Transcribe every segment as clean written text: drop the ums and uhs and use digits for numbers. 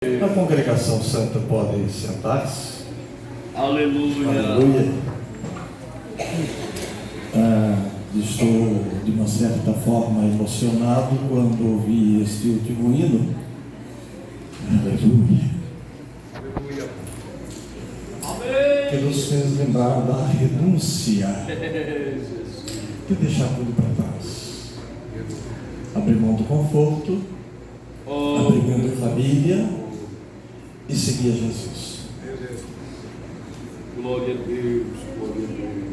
A congregação santa pode sentar-se. Aleluia. Aleluia. Estou de uma certa forma emocionado quando ouvi este último hino. Aleluia. Que nos fez lembrar da renúncia, de deixar tudo para trás, abrir mão do conforto, abrir mão da família e seguir a Jesus. Glória a Deus, glória a Deus.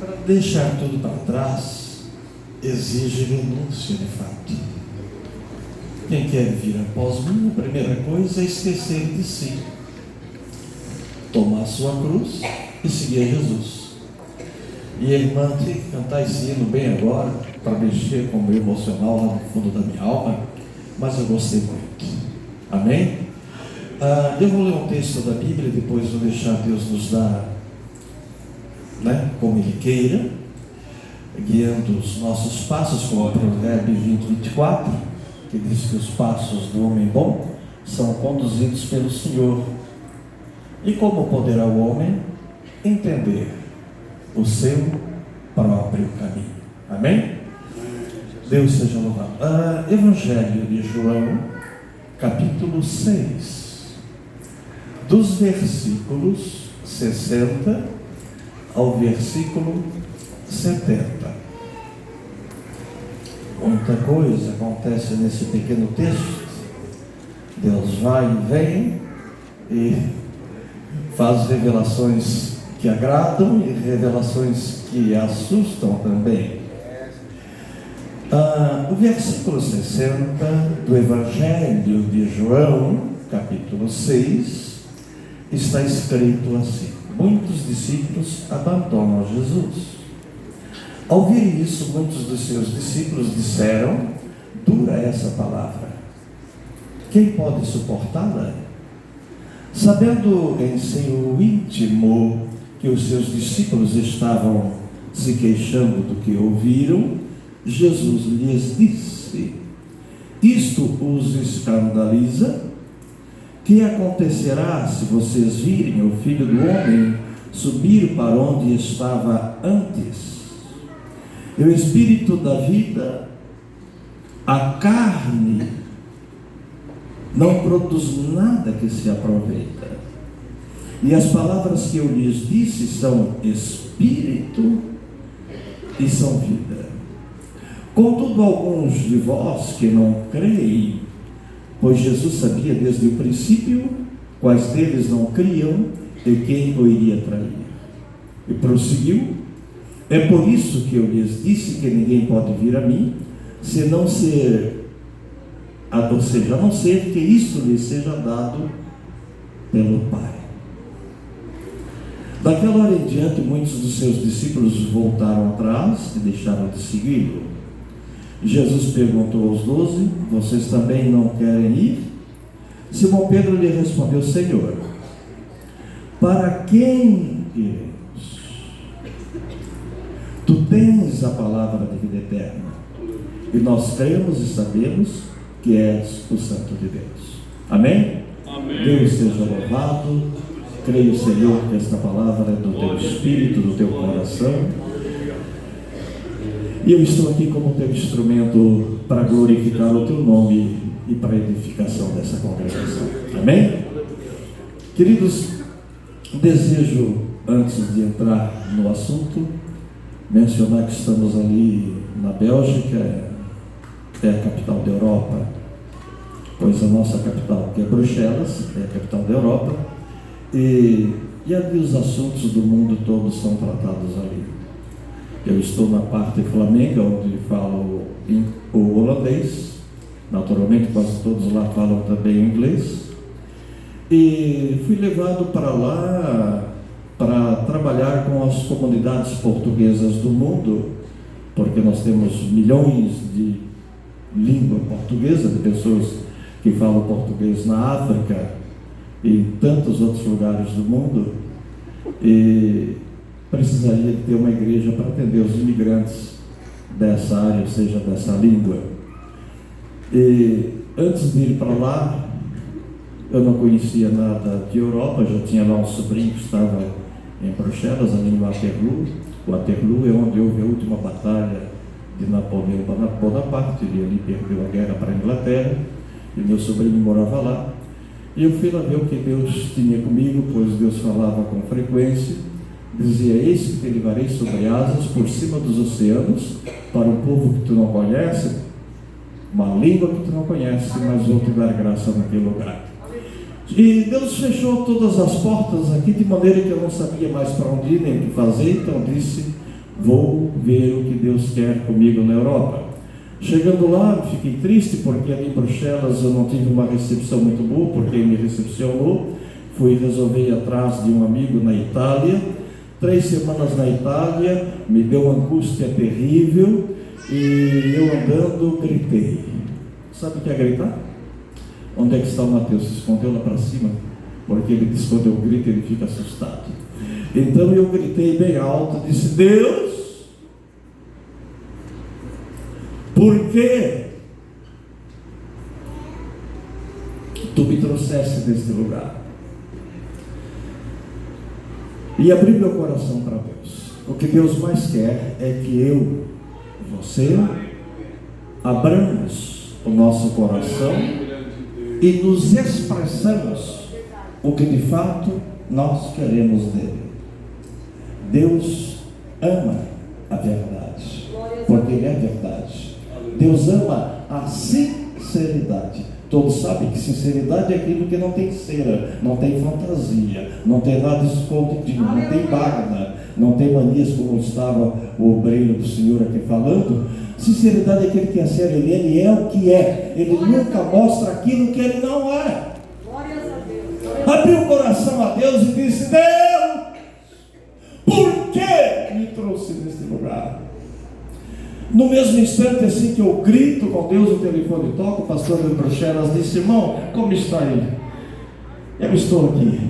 Para deixar tudo para trás exige renúncia de fato. Quem quer vir após mim, a primeira coisa é esquecer de si, tomar a sua cruz e seguir a Jesus. E a irmã tem que cantar esse hino bem agora, para mexer com o meu emocional lá no fundo da minha alma, mas eu gostei muito. Amém? Eu vou ler um texto da Bíblia e depois vou deixar Deus nos dar, como Ele queira, guiando os nossos passos, como o Provérbio 20:24, que diz que os passos do homem bom são conduzidos pelo Senhor. E como poderá o homem entender o seu próprio caminho? Amém? Deus seja louvado. Evangelho de João, capítulo 6, dos versículos 60 ao versículo 70. Muita coisa acontece nesse pequeno texto. Deus vai e vem e faz revelações que agradam e revelações que assustam também. O versículo 60 do Evangelho de João, capítulo 6, está escrito assim: muitos discípulos abandonam Jesus. Ao ouvir isso, muitos dos seus discípulos disseram: dura essa palavra, quem pode suportá-la? Sabendo em seu íntimo que os seus discípulos estavam se queixando do que ouviram, Jesus lhes disse: isto os escandaliza? Que acontecerá se vocês virem o Filho do Homem subir para onde estava antes? E o Espírito da vida, a carne, não produz nada que se aproveita. E as palavras que eu lhes disse são Espírito e são vida. Contudo, alguns de vós que não creem, pois Jesus sabia desde o princípio quais deles não criam e quem o iria trair. E prosseguiu: é por isso que eu lhes disse que ninguém pode vir a mim, se não ser, ou seja, a não ser que isso lhe seja dado pelo Pai. Daquela hora em diante, muitos dos seus discípulos voltaram atrás e deixaram de segui-lo. Jesus perguntou aos 12: vocês também não querem ir? Simão Pedro lhe respondeu: Senhor, para quem iremos? Tu tens a palavra de vida eterna, e nós cremos e sabemos que és o Santo de Deus. Amém? Amém. Deus seja louvado. Creio, Senhor, que esta palavra é do teu espírito, do teu coração. E eu estou aqui como teu instrumento para glorificar o teu nome e para a edificação dessa congregação. Amém? Queridos, desejo, antes de entrar no assunto, mencionar que estamos ali na Bélgica, é a capital da Europa, pois a nossa capital, que é Bruxelas, é a capital da Europa, e ali os assuntos do mundo todo são tratados ali. Eu estou na parte flamenga, onde falo o holandês, naturalmente quase todos lá falam também o inglês, e fui levado para lá para trabalhar com as comunidades portuguesas do mundo, porque nós temos milhões de língua portuguesa, de pessoas que falam português na África e em tantos outros lugares do mundo, e precisaria ter uma igreja para atender os imigrantes dessa área, ou seja, dessa língua. E Antes de ir para lá, eu não conhecia nada de Europa, já tinha lá um sobrinho que estava em Bruxelas, ali no Waterloo. O Waterloo é onde houve a última batalha de Napoleão Bonaparte. Ele ali perdeu a guerra para a Inglaterra, e meu sobrinho morava lá. E eu fui lá ver o que Deus tinha comigo, pois Deus falava com frequência. Dizia: eis que te levarei sobre asas por cima dos oceanos, para um povo que tu não conhece, uma língua que tu não conhece, mas vou te dar graça naquele lugar. E Deus fechou todas as portas aqui, de maneira que eu não sabia mais para onde ir, nem o que fazer. Então disse: vou ver o que Deus quer comigo na Europa. Chegando lá, fiquei triste, porque ali em Bruxelas eu não tive uma recepção muito boa, porque ele me recepcionou. Fui resolver ir atrás de um amigo na Itália. 3 semanas na Itália, me deu uma angústia terrível, e eu andando gritei. Sabe o que é gritar? Onde é que está o Mateus? Se escondeu lá para cima, porque ele diz que quando eu grito ele fica assustado. Então eu gritei bem alto, disse: Deus, por que tu me trouxeste deste lugar? E abri meu coração para Deus. O que Deus mais quer é que eu, você, abramos o nosso coração e nos expressamos o que de fato nós queremos dele. Deus ama a verdade, porque Ele é verdade. Deus ama a sinceridade. Todos sabem que sinceridade é aquilo que não tem cera, não tem fantasia, não tem nada escondido, não tem barda, não tem manias, como estava o obreiro do Senhor aqui falando. Sinceridade é aquele que é sério, ele é o que é, ele nunca mostra aquilo que ele não é. Abriu o coração a Deus e disse: Deus, por que me trouxe neste lugar? No mesmo instante, assim que eu grito com Deus, o telefone toca. O pastor de Bruxelas disse: irmão, como está ele? Eu estou aqui.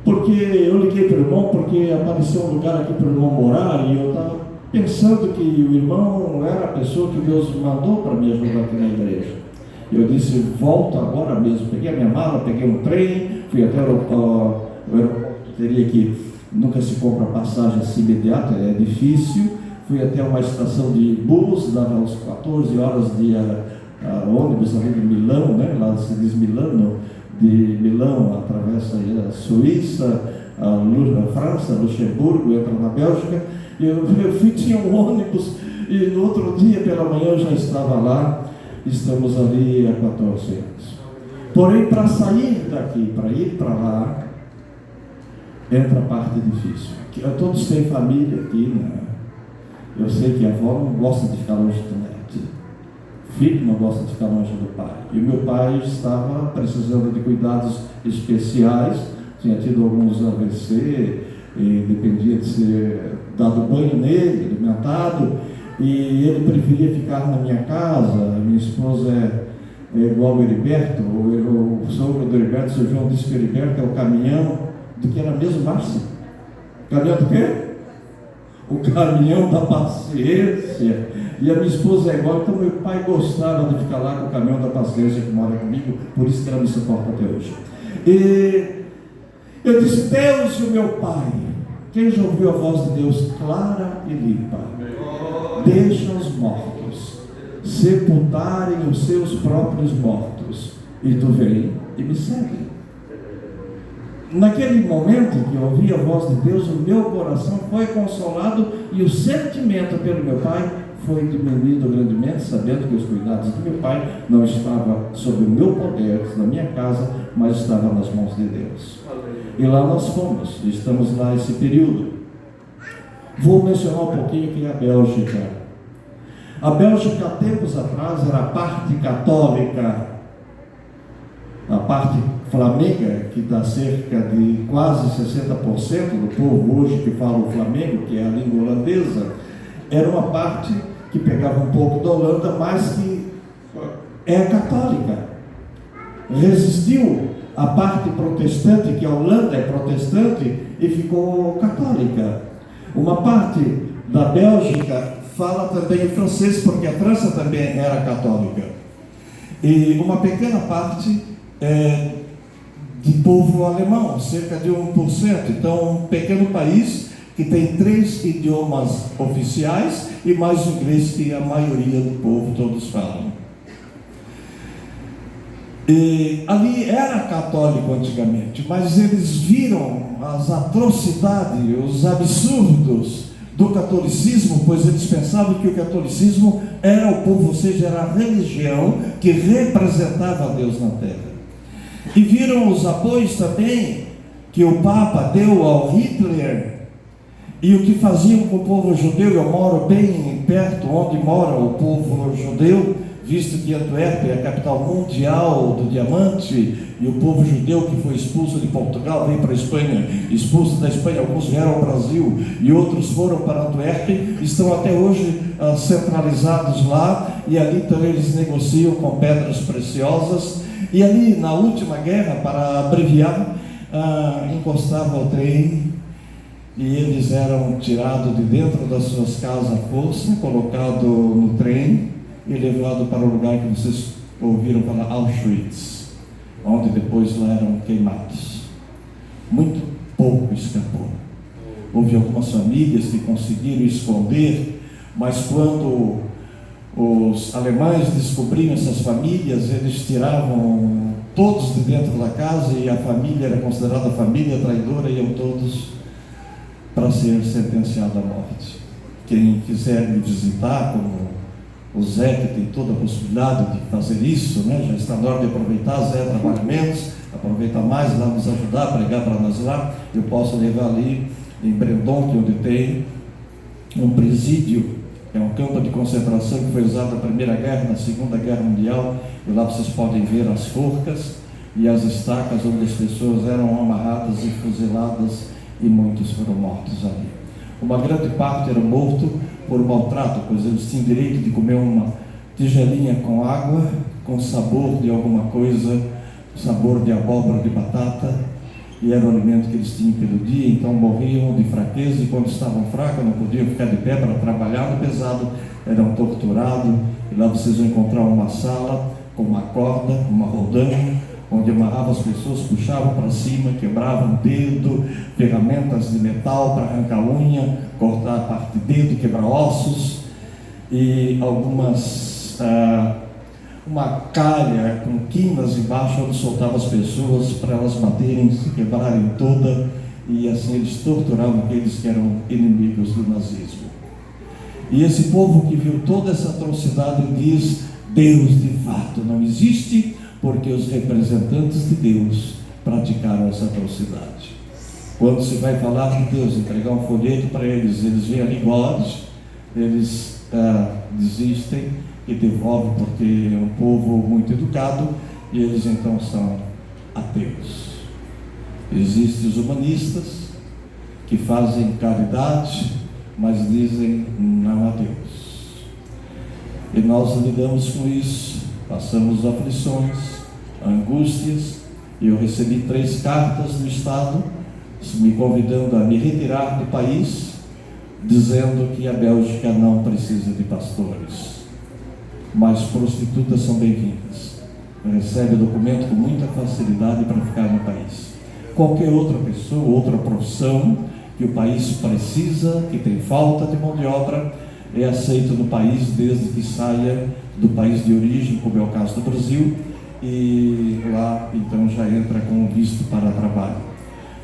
Porque eu liguei para o irmão, porque apareceu um lugar aqui para o irmão morar, e eu estava pensando que o irmão era a pessoa que Deus mandou para me ajudar aqui na igreja. Eu disse: volto agora mesmo. Peguei a minha mala, peguei um trem, fui até o aeroporto. Teria que, nunca se compra passagem assim imediata, é difícil. Fui até uma estação de bus, dava uns 14 horas de ônibus ali de Milão, né? Lá se diz Milano, de Milão atravessa a Suíça, a França, Luxemburgo, entra na Bélgica. E eu fui, tinha um ônibus, e no outro dia pela manhã eu já estava lá. Estamos ali há 14 anos. Porém, para sair daqui, para ir para lá, entra a parte difícil. Todos têm família aqui, né? Eu sei que a avó não gosta de ficar longe do neto, o filho não gosta de ficar longe do pai. E o meu pai estava precisando de cuidados especiais, tinha tido alguns AVC, e dependia de ser dado banho nele, alimentado, e ele preferia ficar na minha casa. Minha esposa é igual ao Heriberto, o sogro do Heriberto, o seu João disse que o Heriberto é o caminhão do que era mesmo, Márcia? Caminhão do quê? O caminhão da paciência. E a minha esposa é igual. Então meu pai gostava de ficar lá com o caminhão da paciência que mora comigo, por isso que ela me suporta até hoje. E eu disse: Deus e o meu pai. Quem já ouviu a voz de Deus clara e limpa? Deixa os mortos sepultarem os seus próprios mortos, e tu vem e me segue. Naquele momento que eu ouvi a voz de Deus, o meu coração foi consolado, e o sentimento pelo meu pai foi diminuindo grandemente, sabendo que os cuidados do meu pai não estavam sob o meu poder, na minha casa, mas estavam nas mãos de Deus. E lá nós fomos, estamos lá esse período. Vou mencionar um pouquinho aqui a Bélgica. A Bélgica, há tempos atrás, era a parte católica, a parte flamenga, que dá cerca de quase 60% do povo hoje que fala o flamengo, que é a língua holandesa, era uma parte que pegava um pouco da Holanda, mas que é católica. Resistiu à parte protestante, que a Holanda é protestante, e ficou católica. Uma parte da Bélgica fala também francês, porque a França também era católica. e uma pequena parte de povo alemão, cerca de 1%. Então, um pequeno país que tem 3 idiomas oficiais e mais o inglês que a maioria do povo todos falam. E ali era católico antigamente, mas eles viram as atrocidades, os absurdos do catolicismo, pois eles pensavam que o catolicismo era o povo, ou seja, era a religião que representava Deus na terra. E viram os apoios também que o Papa deu ao Hitler e o que faziam com o povo judeu. Eu moro bem perto onde mora o povo judeu, visto que Antuérpia é a capital mundial do diamante, e o povo judeu que foi expulso de Portugal veio para a Espanha, expulso da Espanha, alguns vieram ao Brasil e outros foram para Antuérpia, estão até hoje centralizados lá, e ali então eles negociam com pedras preciosas. E ali na última guerra, para abreviar, encostava o trem e eles eram tirados de dentro das suas casas à força, colocados no trem e levado para o lugar que vocês ouviram falar, Auschwitz, onde depois lá eram queimados. Muito pouco escapou. Houve algumas famílias que conseguiram esconder, mas quando os alemães descobriam essas famílias, eles tiravam todos de dentro da casa e a família era considerada família traidora e iam todos para ser sentenciado à morte. Quem quiser me visitar, como o Zé, que tem toda a possibilidade de fazer isso, né? Já está na hora de aproveitar. Zé trabalha menos, aproveita mais lá, nos ajudar a pregar para nós lá. Eu posso levar ali em Brendonk, onde tem um presídio, é um campo de concentração que foi usado na Primeira Guerra, na Segunda Guerra Mundial, e lá vocês podem ver as forcas e as estacas onde as pessoas eram amarradas e fuziladas, e muitos foram mortos ali. Uma grande parte era morto por maltrato, pois eles tinham direito de comer uma tigelinha com água, com sabor de alguma coisa, sabor de abóbora, de batata, e era o alimento que eles tinham pelo dia. Então morriam de fraqueza, e quando estavam fracos não podiam ficar de pé para trabalhar no pesado, eram torturados. E lá vocês vão encontrar uma sala com uma corda, uma rodanha, onde amarravam as pessoas, puxavam para cima, quebravam o dedo, ferramentas de metal para arrancar a unha, cortar a parte de dedo, quebrar ossos, e algumas uma calha com quinas embaixo, onde soltava as pessoas para elas baterem, se quebrarem toda, e assim eles torturavam aqueles que eram inimigos do nazismo. E esse povo que viu toda essa atrocidade diz: Deus de fato não existe, porque os representantes de Deus praticaram essa atrocidade. Quando se vai falar de Deus, entregar um folheto para eles, eles veem ali God, eles desistem e devolvem, porque é um povo muito educado, e eles então são ateus. Existem os humanistas que fazem caridade, mas dizem não a Deus. E nós lidamos com isso, passamos aflições, angústias, e eu recebi 3 cartas do Estado me convidando a me retirar do país, dizendo que a Bélgica não precisa de pastores, mas prostitutas são bem-vindas. Recebe o documento com muita facilidade para ficar no país. Qualquer outra pessoa, outra profissão que o país precisa, que tem falta de mão de obra, é aceito no país, desde que saia do país de origem, como é o caso do Brasil, e lá então já entra com visto para trabalho.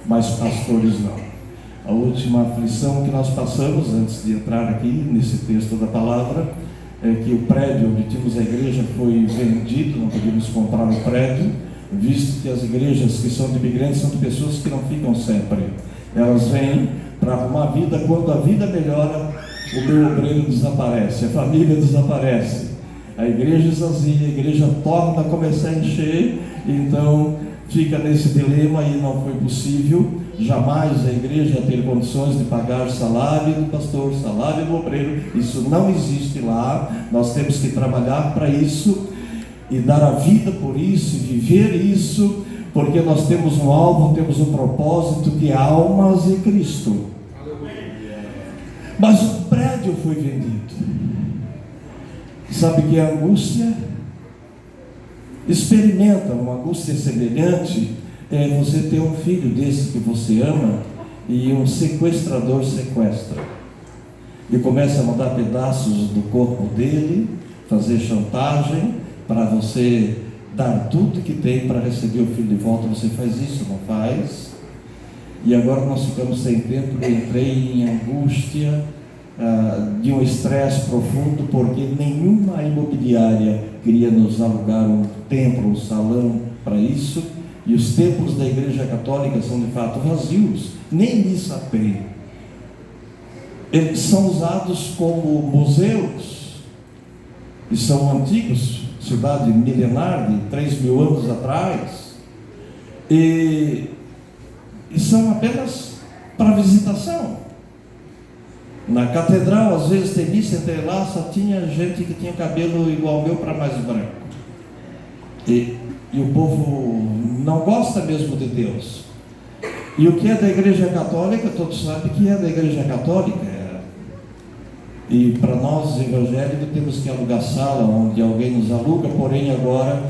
Mas pastores não. A última aflição que nós passamos, antes de entrar aqui nesse texto da palavra, é que o prédio onde tínhamos a igreja foi vendido, não podíamos comprar o prédio, visto que as igrejas que são de imigrantes são de pessoas que não ficam sempre. Elas vêm para arrumar a vida. Quando a vida melhora, o meu obreiro desaparece, a família desaparece, a igreja esvazia, a igreja torna a começar a encher, então fica nesse dilema, e não foi possível jamais a igreja ter condições de pagar salário do pastor, salário do obreiro. Isso não existe lá. Nós temos que trabalhar para isso e dar a vida por isso, e viver isso, porque nós temos um alvo, temos um propósito, que é almas e Cristo. Mas o prédio foi vendido. Sabe o que é angústia? Experimenta uma angústia semelhante, você ter um filho desse que você ama e um sequestrador sequestra e começa a mandar pedaços do corpo dele, fazer chantagem para você dar tudo que tem para receber o filho de volta. Você faz isso, não faz? E agora nós ficamos sem tempo. Eu entrei em angústia, de um estresse profundo, porque nenhuma imobiliária queria nos alugar um templo, um salão para isso, e os templos da Igreja Católica são de fato vazios, nem missa tem. Eles são usados como museus, e são antigos, cidade milenar de 3.000 anos atrás, e são apenas para visitação. Na catedral, às vezes tem missa, até lá só tinha gente que tinha cabelo igual ao meu, para mais branco. E o povo não gosta mesmo de Deus. E o que é da Igreja Católica, todos sabem que é da Igreja Católica. E para nós, evangélicos, temos que alugar sala onde alguém nos aluga, porém agora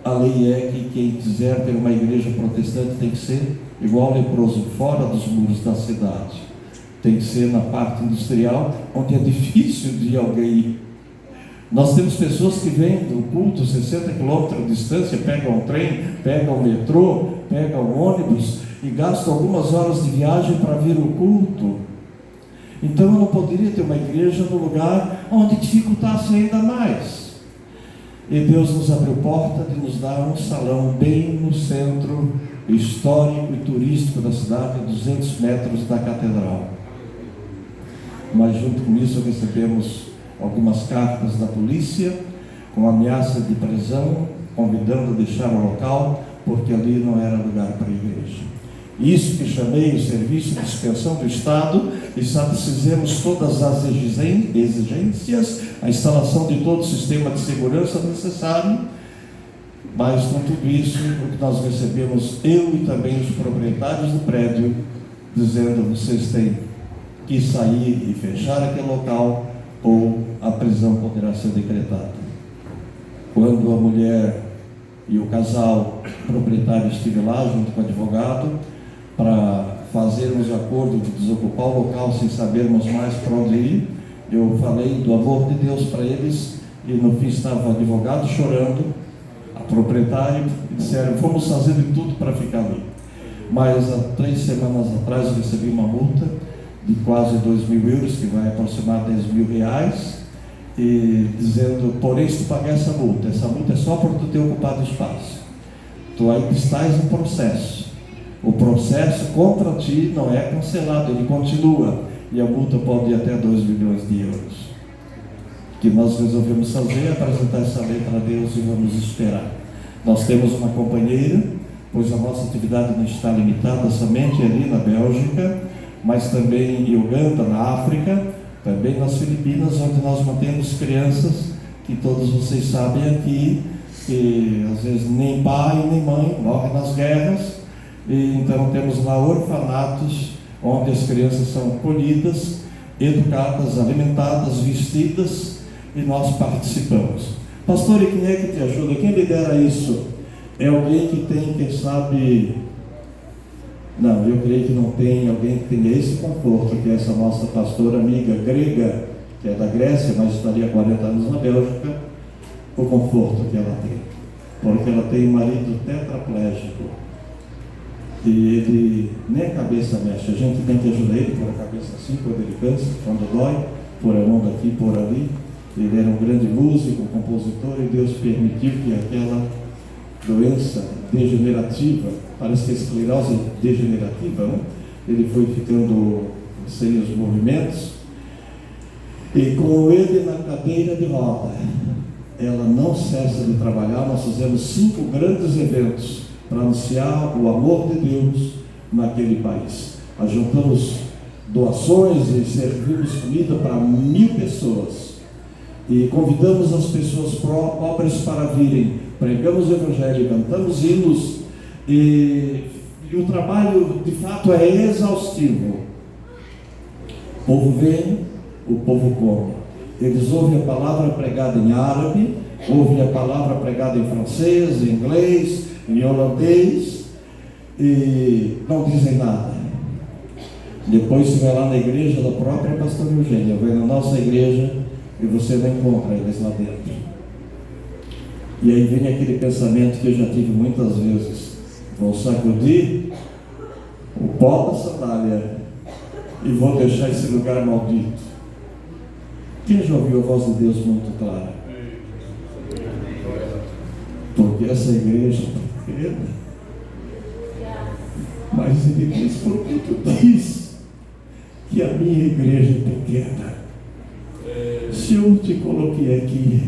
a lei é que quem quiser ter uma igreja protestante tem que ser igual leproso, fora dos muros da cidade. Tem que ser na parte industrial, onde é difícil de alguém ir. Nós temos pessoas que vêm do culto 60 quilômetros de distância, pegam um trem, pegam o metrô, pegam um ônibus e gastam algumas horas de viagem para vir ao culto. Então eu não poderia ter uma igreja no lugar onde dificultasse ainda mais. E Deus nos abriu porta de nos dar um salão bem no centro histórico e turístico da cidade, a 200 metros da catedral. Mas junto com isso recebemos algumas cartas da polícia com ameaça de prisão, convidando a deixar o local, porque ali não era lugar para a igreja. Isso que chamei o serviço de inspeção do Estado, e satisfizemos todas as exigências, a instalação de todo o sistema de segurança necessário, mas com tudo isso, o que nós recebemos, eu e também os proprietários do prédio, dizendo: vocês têm que sair e fechar aquele local, ou a prisão poderá ser decretada. Quando a mulher e o casal proprietário estive lá, junto com o advogado, para fazermos o acordo de desocupar o local sem sabermos mais para onde ir, eu falei do amor de Deus para eles, e no fim estava o advogado chorando, a proprietária, e disseram: fomos fazer de tudo para ficar ali. Mas há 3 semanas atrás eu recebi uma multa de quase 2.000 euros, que vai aproximar 10.000 reais, e dizendo: porém, se tu pagar essa multa é só por tu ter ocupado espaço. Tu aí estás em processo. O processo contra ti não é cancelado, ele continua, e a multa pode ir até 2 milhões de euros. O que nós resolvemos fazer é apresentar essa letra a Deus e vamos esperar. Nós temos uma companheira, pois a nossa atividade não está limitada somente ali na Bélgica, mas também em Uganda, na África, também nas Filipinas, onde nós mantemos crianças que todos vocês sabem aqui, que às vezes nem pai nem mãe morrem nas guerras. E então temos lá orfanatos onde as crianças são colhidas, educadas, alimentadas, vestidas, e nós participamos. Pastor, e quem é que te ajuda? Quem lidera isso? É alguém que tem, quem sabe... Não, eu creio que não tem alguém que tenha esse conforto, que é essa nossa pastora amiga grega, que é da Grécia, mas estaria há 40 anos na Bélgica, o conforto que ela tem. Porque ela tem um marido tetraplégico, e ele nem a cabeça mexe. A gente tem que ajudar ele por a cabeça assim, quando ele cansa, quando dói, por a mão daqui, por ali. Ele era um grande músico, compositor, e Deus permitiu que aquela doença degenerativa, parece que a esclerose degenerativa, né? Ele foi ficando sem os movimentos, e com ele na cadeira de roda, ela não cessa de trabalhar. Nós fizemos 5 grandes eventos para anunciar o amor de Deus naquele país. Nós juntamos doações e servimos comida para 1.000 pessoas, e convidamos as pessoas pobres para virem, pregamos o Evangelho, cantamos hinos, e o trabalho de fato é exaustivo. O povo vem, o povo come. Eles ouvem a palavra pregada em árabe, ouvem a palavra pregada em francês, em inglês, em holandês, e não dizem nada. Depois você vai lá na igreja da própria pastora Eugênia, vai na nossa igreja e você não encontra eles lá dentro. E aí vem aquele pensamento que eu já tive muitas vezes: vou sacudir o pó da sandália e vou deixar esse lugar maldito. Quem já ouviu a voz de Deus muito clara? Porque essa igreja é pequena. Mas ele diz, porquanto diz que a minha igreja é pequena. Se eu te coloquei aqui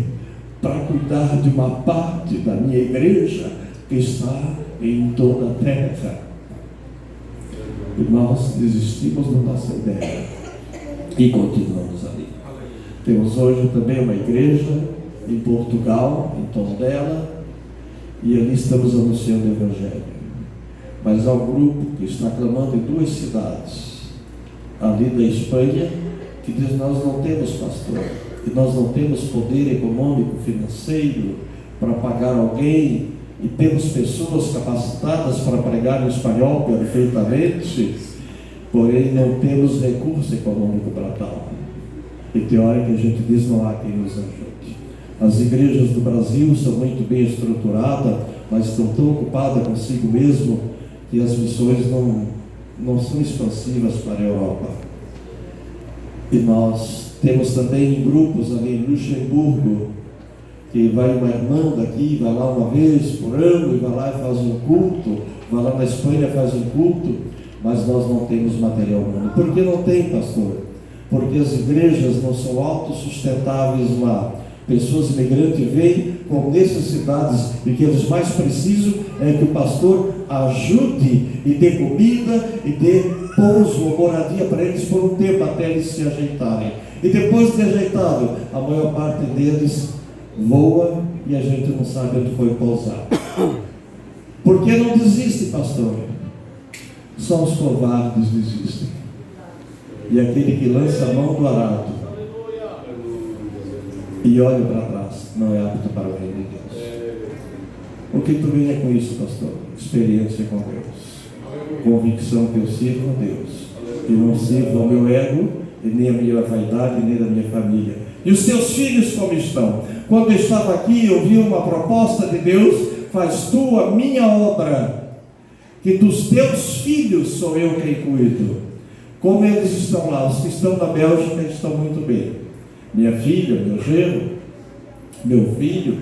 para cuidar de uma parte da minha igreja que está em toda a terra, e nós desistimos da nossa ideia e continuamos ali. Temos hoje também uma igreja em Portugal, em Tondela, e ali estamos anunciando o Evangelho. Mas há um grupo que está clamando em 2 cidades, ali da Espanha, que diz: nós não temos pastor, e nós não temos poder econômico, financeiro, para pagar alguém, e temos pessoas capacitadas para pregar em espanhol perfeitamente, porém não temos recurso econômico para tal. E tem hora que a gente diz: não há quem nos ajude. As igrejas do Brasil são muito bem estruturadas, mas estão tão ocupadas consigo mesmo que as missões não são expansivas para a Europa. E nós temos também grupos ali em Luxemburgo, que vai uma irmã daqui, vai lá uma vez por ano, e vai lá e faz um culto, vai lá na Espanha e faz um culto, mas nós não temos material humano. Por que não tem, pastor? Porque as igrejas não são autossustentáveis lá. Pessoas imigrantes vêm com necessidades, e que eles mais precisam é que o pastor ajude e dê comida e dê pouso ou moradia para eles por um tempo, até eles se ajeitarem. E depois de ajeitado, a maior parte deles voa e a gente não sabe onde foi pousar. Por que não desiste, pastor? Só os covardes desistem. E aquele que lança a mão do arado e olha para trás não é apto para o reino de Deus. O que tu ganha com isso, pastor? Experiência com Deus, convicção que eu sirvo a Deus e não sirvo ao meu ego, e nem a minha vaidade, nem da minha família. E os teus filhos como estão? Quando eu estava aqui, eu vi uma proposta de Deus: faz tu a minha obra, que dos teus filhos sou eu quem cuido. Como eles estão lá? Os que estão na Bélgica estão muito bem. Minha filha, meu genro, meu filho,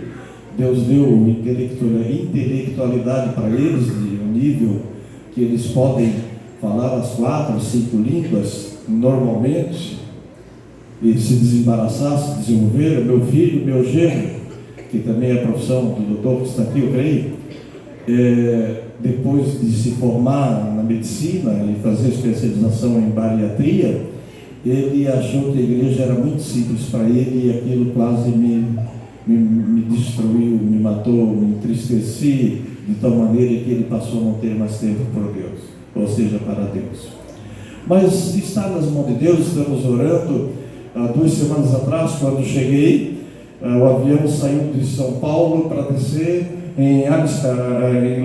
Deus deu intelectualidade para eles, de um nível que eles podem falar as 4, 5 línguas normalmente, e se desembaraçar, se desenvolver. Meu filho, meu genro, que também é a profissão do doutor que está aqui, eu creio, depois de se formar na medicina e fazer especialização em bariatria, ele achou que a igreja era muito simples para ele, e aquilo quase me destruiu, me matou, me entristeci, de tal maneira que ele passou a não ter mais tempo por Deus, ou seja, para Deus. Mas está nas mãos de Deus. Estamos orando. 2 semanas atrás, quando cheguei, o avião saiu de São Paulo para descer em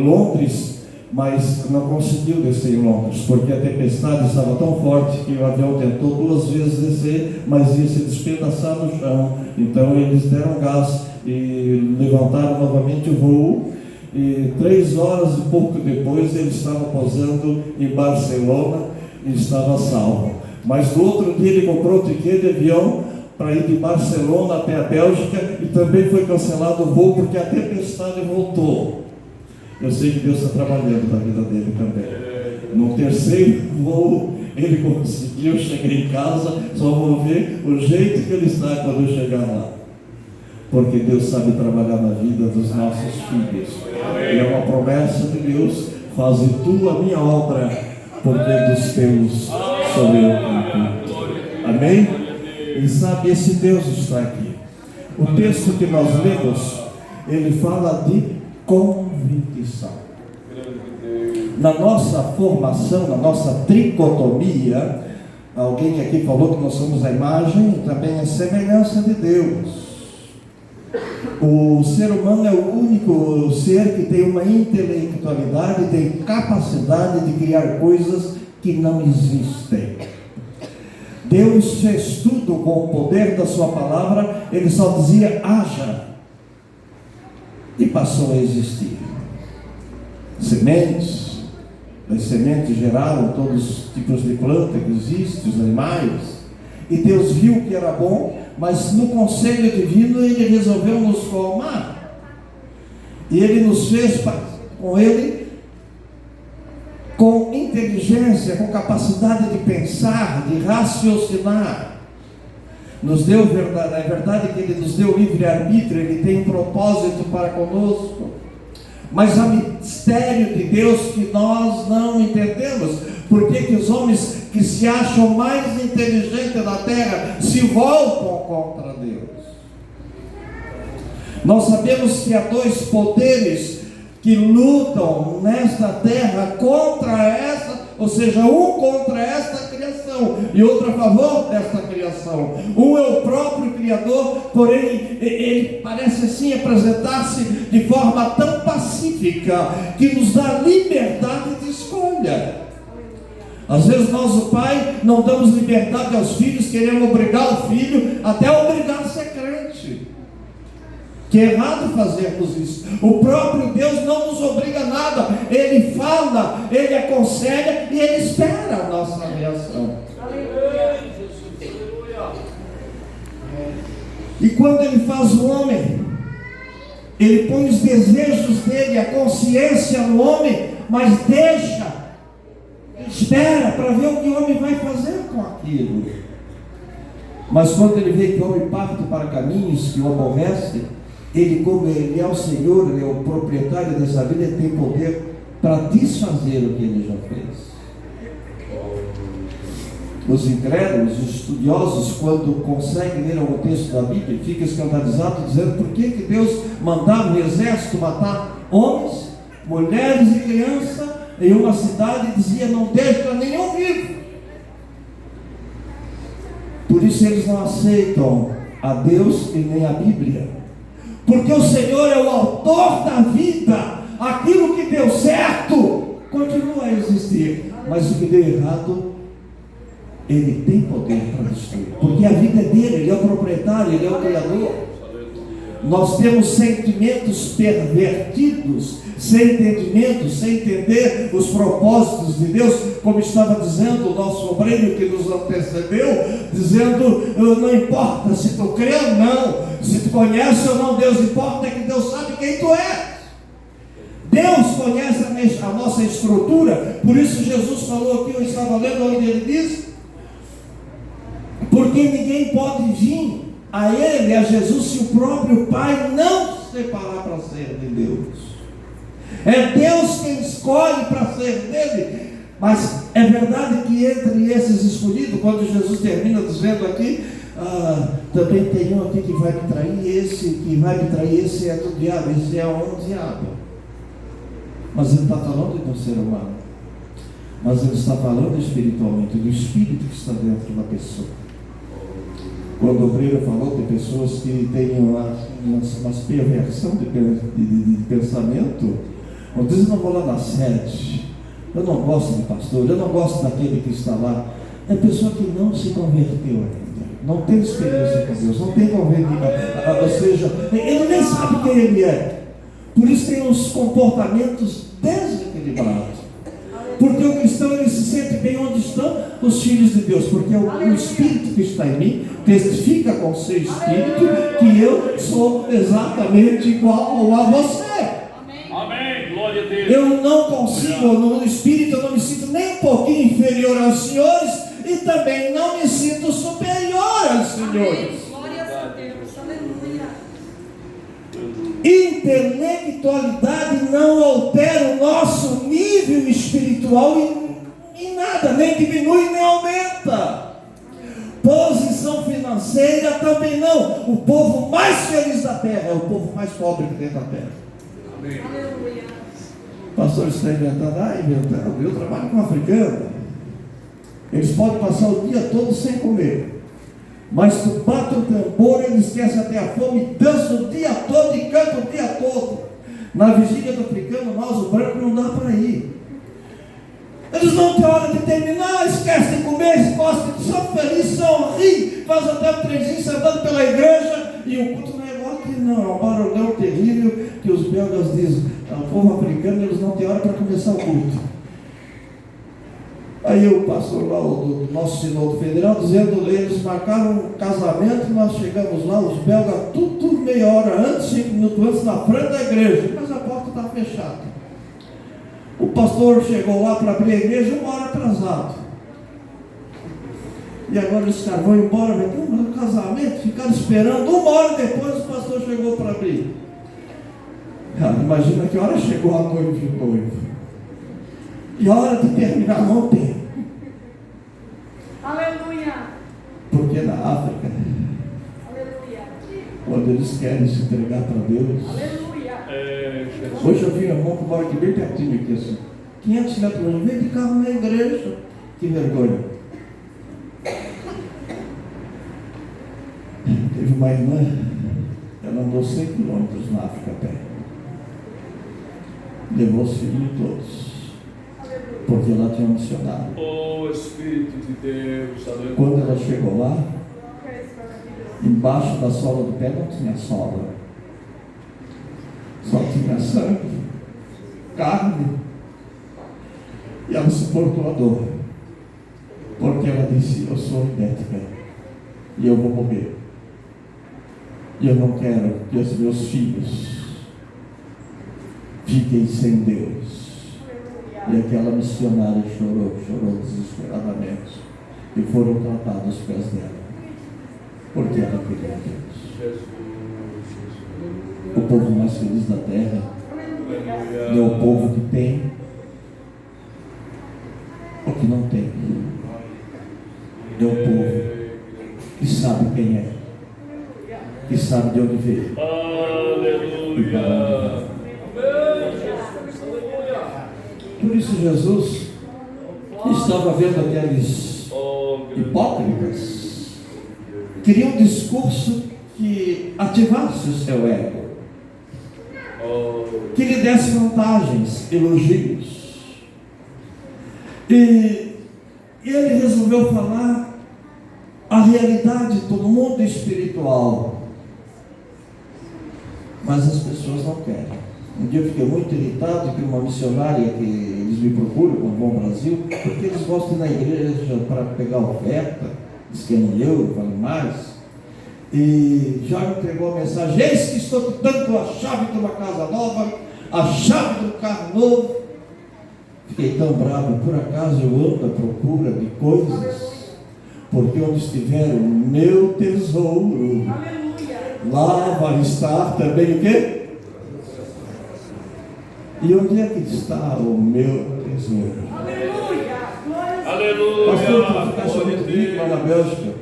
Londres, mas não conseguiu descer em Londres, porque a tempestade estava tão forte que o avião tentou 2 vezes descer, mas ia se despedaçar no chão. Então eles deram gás e levantaram novamente o voo, e 3 horas e pouco depois ele estava pousando em Barcelona e estava salvo. Mas no outro dia ele comprou um ticket de avião para ir de Barcelona até a Bélgica, e também foi cancelado o voo porque a tempestade voltou. Eu sei que Deus está trabalhando na vida dele também. No 3º voo ele conseguiu chegar em casa. Só vou ver o jeito que ele está quando eu chegar lá, porque Deus sabe trabalhar na vida dos nossos filhos. E é uma promessa de Deus: faze tu a minha obra, porque dos teus sou eu quem cuido. Amém? E sabe, esse Deus está aqui. O texto que nós lemos, ele fala de convicção. Na nossa formação, na nossa tricotomia, alguém aqui falou que nós somos a imagem e também a semelhança de Deus. O ser humano é o único ser que tem uma intelectualidade, tem capacidade de criar coisas que não existem. Deus fez tudo com o poder da sua palavra, ele só dizia haja, e passou a existir. Sementes, das sementes geraram todos os tipos de planta que existem, os animais, e Deus viu que era bom, mas no conselho divino ele resolveu nos formar, e ele nos fez com ele, com inteligência, com capacidade de pensar, de raciocinar. Nos deu verdade, é verdade que ele nos deu livre-arbítrio, ele tem um propósito para conosco, mas há mistério de Deus que nós não entendemos. Por que os homens que se acham mais inteligentes da terra se voltam contra Deus? Nós sabemos que há dois poderes que lutam nesta terra contra essa, ou seja, um contra esta criação e outro a favor desta criação. Um é o próprio Criador, porém ele parece assim apresentar-se de forma tão pacífica que nos dá liberdade de escolha. Às vezes nós, o pai, não damos liberdade aos filhos, queremos obrigar o filho até obrigar a ser crente. Que é errado fazermos isso. O próprio Deus não nos obriga a nada. Ele fala, ele aconselha e ele espera a nossa reação. E quando ele faz o homem, ele põe os desejos dele, a consciência no homem, mas espera para ver o que o homem vai fazer com aquilo. Mas quando ele vê que o homem parte para caminhos que o aborrecem, ele, como ele é o Senhor, ele é o proprietário dessa vida, ele tem poder para desfazer o que ele já fez. Os incrédulos, os estudiosos, quando conseguem ler algum texto da Bíblia, ficam escandalizados, dizendo por que Deus mandava o exército matar homens, mulheres e crianças em uma cidade e dizia não deixa nenhum vivo. Por isso eles não aceitam a Deus e nem a Bíblia. Porque o Senhor é o autor da vida. Aquilo que deu certo continua a existir, mas o que deu errado, Ele tem poder para destruir, porque a vida é dele, Ele é o proprietário, Ele é o Criador. Nós temos sentimentos pervertidos, sem entendimento, sem entender os propósitos de Deus, como estava dizendo o nosso obreiro que nos antecedeu, dizendo, não importa se tu crê ou não, se tu conhece ou não, Deus importa é que Deus sabe quem tu és. Deus conhece a nossa estrutura, por isso Jesus falou aqui, eu estava lendo onde ele diz, porque ninguém pode vir a Ele, a Jesus, se o próprio Pai não se separar para ser de Deus. É Deus quem escolhe para ser dele. Mas é verdade que entre esses escolhidos, quando Jesus termina dizendo aqui, também tem um aqui que vai me trair, esse que vai me trair, esse é do diabo, esse é um diabo. Mas ele está falando de um ser humano. Mas ele está falando espiritualmente, do espírito que está dentro da pessoa. Quando o obreiro falou, tem pessoas que têm uma perversão de pensamento. Não diz, eu não vou lá na sede, eu não gosto de pastor, eu não gosto daquele que está lá. É pessoa que não se converteu ainda, não tem experiência com Deus, não tem convertido, ou seja, ele nem sabe quem ele é. Por isso tem uns comportamentos desequilibrados. Porque o cristão, ele se sente bem onde estão os filhos de Deus, porque o Espírito que está em mim testifica com o seu Espírito que eu sou exatamente igual a você. Amém, glória a Deus. Eu não consigo, no Espírito eu não me sinto nem um pouquinho inferior aos senhores e também não me sinto superior aos senhores. Glória a Deus, aleluia. Intelectualidade não altera o nosso nível espiritual em nada, nem diminui nem aumenta. Posição financeira também não. O povo mais feliz da terra é o povo mais pobre que tem da terra. Amém. Aleluia. O pastor está inventando. Eu trabalho com africano. Eles podem passar o dia todo sem comer, Mas tu bate o tambor, ele esquece até a fome, dança o dia todo e canta o dia todo. Na vigília do africano, nós, o branco, não dá para ir. Eles não têm hora de terminar, esquecem de comer, gostam, são felizes, são ricos, fazem até o trenzinho andando pela igreja, e o culto não é igual aqui, não. É um barulhão terrível que os belgas dizem. O povo africano, eles não têm hora para começar o culto. Aí o pastor lá, do nosso Sinodo Federal, dizendo, eles marcaram um casamento, nós chegamos lá, os belgas, tudo meia hora antes, 5 minutos antes, na frente da igreja, mas a porta está fechada. O pastor chegou lá para abrir a igreja 1 hora atrasado. E agora os caras vão embora, vai ter um casamento, ficaram esperando, 1 hora depois o pastor chegou para abrir. Imagina que hora chegou a noiva e o noivo. E a hora de terminar não tem. Aleluia. Porque na África, Aleluia. quando eles querem se entregar para Deus. Aleluia. Hoje eu vi um irmão que mora aqui bem pertinho, aqui assim, 500 metros longe, vem de carro na igreja. Que vergonha. Teve uma irmã, ela andou 100 quilômetros na África a pé. Levou os filhos todos. Porque ela tinha um missionário. Oh Espírito de Deus, aleluia. Quando ela chegou lá, embaixo da sola do pé não tinha sola, só tinha sangue, carne, e ela suportou a dor, porque ela disse, eu sou idéntica, e eu vou morrer, e eu não quero que os meus filhos fiquem sem Deus. E aquela missionária chorou desesperadamente. E foram tratados os pés dela. Porque ela queria Deus. O povo mais feliz da terra não é o povo que tem o que não tem. É o povo que sabe quem é. Que sabe de onde veio. Aleluia. Por isso Jesus estava vendo aqueles hipócritas, queria um discurso que ativasse o seu ego, que lhe desse vantagens, elogios. E ele resolveu falar a realidade do mundo espiritual, mas as pessoas não querem. Um dia eu fiquei muito irritado que uma missionária que eles me procuram quando vão ao Brasil, porque eles gostam de ir na igreja para pegar oferta, diz que é €1, vale mais, e já me entregou a mensagem, eis que estou te dando a chave de uma casa nova, a chave de um carro novo. Fiquei tão bravo, por acaso eu ando à procura de coisas, porque onde estiver o meu tesouro, lá vai estar também o quê? E onde é que está o meu tesouro? Aleluia. Aleluia. Pastor, tu ficaste muito rico lá na Bélgica.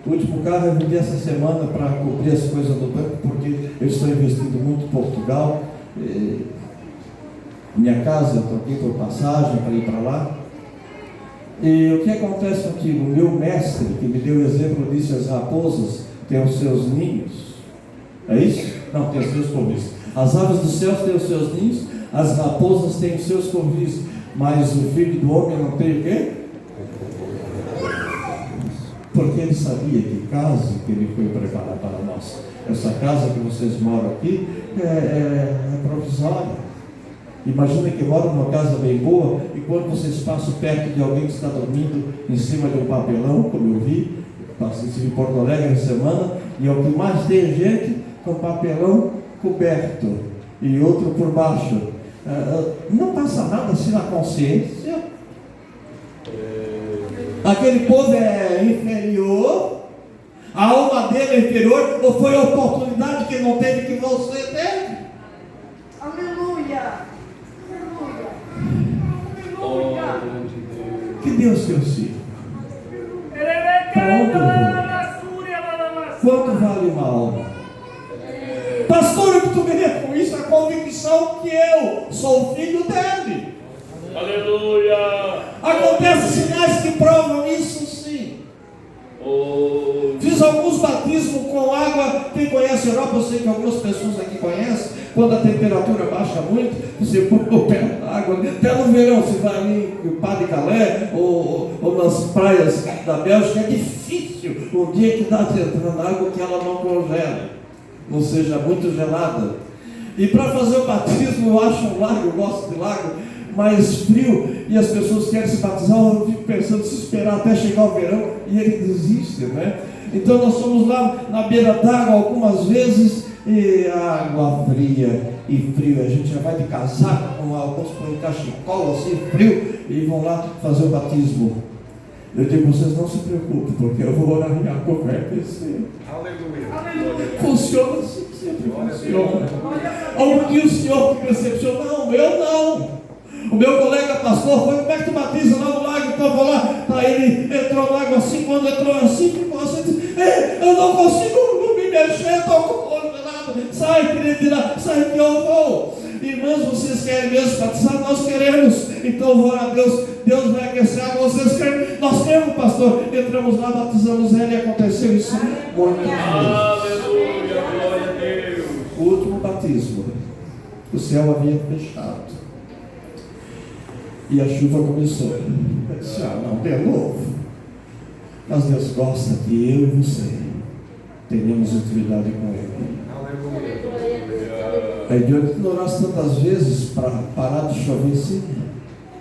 O último carro eu vendi essa semana para cobrir as coisas do banco, porque eu estou investindo muito em Portugal. Minha casa, eu troquei por passagem para ir para lá. E o que acontece contigo? O meu mestre, que me deu o exemplo, disse: as raposas têm os seus ninhos. É isso? Não, tem os seus covis. As aves dos céus têm os seus ninhos, as raposas têm os seus covis, mas o filho do homem não tem o quê? Porque ele sabia que casa que ele foi preparar para nós, essa casa que vocês moram aqui é provisória. Imagina que moram numa casa bem boa e quando vocês passam perto de alguém que está dormindo em cima de um papelão, como eu vi, passei em Porto Alegre essa semana, e é o que mais tem gente com papelão coberto e outro por baixo. Não passa nada assim na consciência. Aquele povo é inferior, a alma dele é inferior, ou foi a oportunidade que não teve que você teve? Aleluia. Que Deus que eu sirvo? Para onde eu vou? Quanto vale uma alma? Pastor, o que tu ganha com isso? A convicção que eu sou filho dele. Aleluia. Acontecem sinais que provam isso, sim. Fiz alguns batismos com água. Quem conhece a Europa, eu sei que algumas pessoas aqui conhecem. Quando a temperatura baixa muito, você põe o pé na água. Até no verão, você vai ali em Pas-de-Calais ou nas praias da Bélgica, é difícil o dia que dá de entrar na água que ela não congela, não seja muito gelada. E para fazer o batismo, eu acho um lago, eu gosto de lago mais frio, e as pessoas querem se batizar. Eu fico pensando se esperar até chegar o verão, e ele desiste, né? Então nós fomos lá na beira d'água algumas vezes, e água fria e frio, a gente já vai de casaco, com alguns põem cachecol assim, frio, e vão lá fazer o batismo. Eu digo, vocês não se preocupem, porque eu vou orar e a água vai descer. Aleluia. Funciona assim, sempre funciona. Algum dia o senhor que percepcionou, não, eu não. O meu colega pastor foi, como é que tu batiza lá no lago? Então eu vou lá. Aí ele entrou na água assim, quando entrou assim, ficou assim, disse, eu não consigo me mexer, estou congelado. Sai, querido, de lá, sai que eu vou. Irmãos, vocês querem mesmo batizar? Nós queremos. Então, ora a Deus, Deus vai aquecer a água. Vocês querem? Nós queremos, pastor. Entramos lá, batizamos ele e aconteceu isso. Aleluia, glória a Deus. O último batismo, o céu havia fechado e a chuva começou. Eu disse, não, de novo. Mas Deus gosta que eu e você tenhamos intimidade com Ele. Aí diante de orar tantas vezes para parar de chover, sim,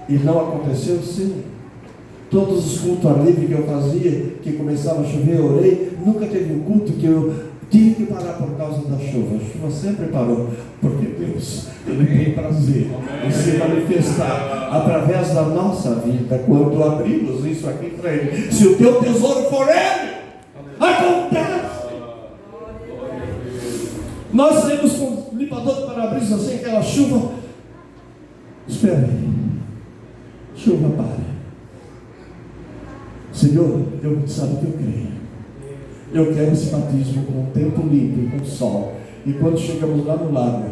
e não aconteceu, sim. Todos os cultos ao livre que eu fazia, que começava a chover, eu orei. Nunca teve um culto que eu tive que parar por causa da chuva. A chuva sempre parou, porque Deus, Ele tem prazer em se manifestar através da nossa vida, quando abrimos isso aqui para Ele. Se o teu tesouro for Ele, acontece. Nós saímos com o limpador de para-brisa assim, aquela chuva. Espera aí, chuva para. Senhor, eu sabe que eu creio. Eu quero esse batismo com o tempo limpo e com o sol. E quando chegamos lá no lago,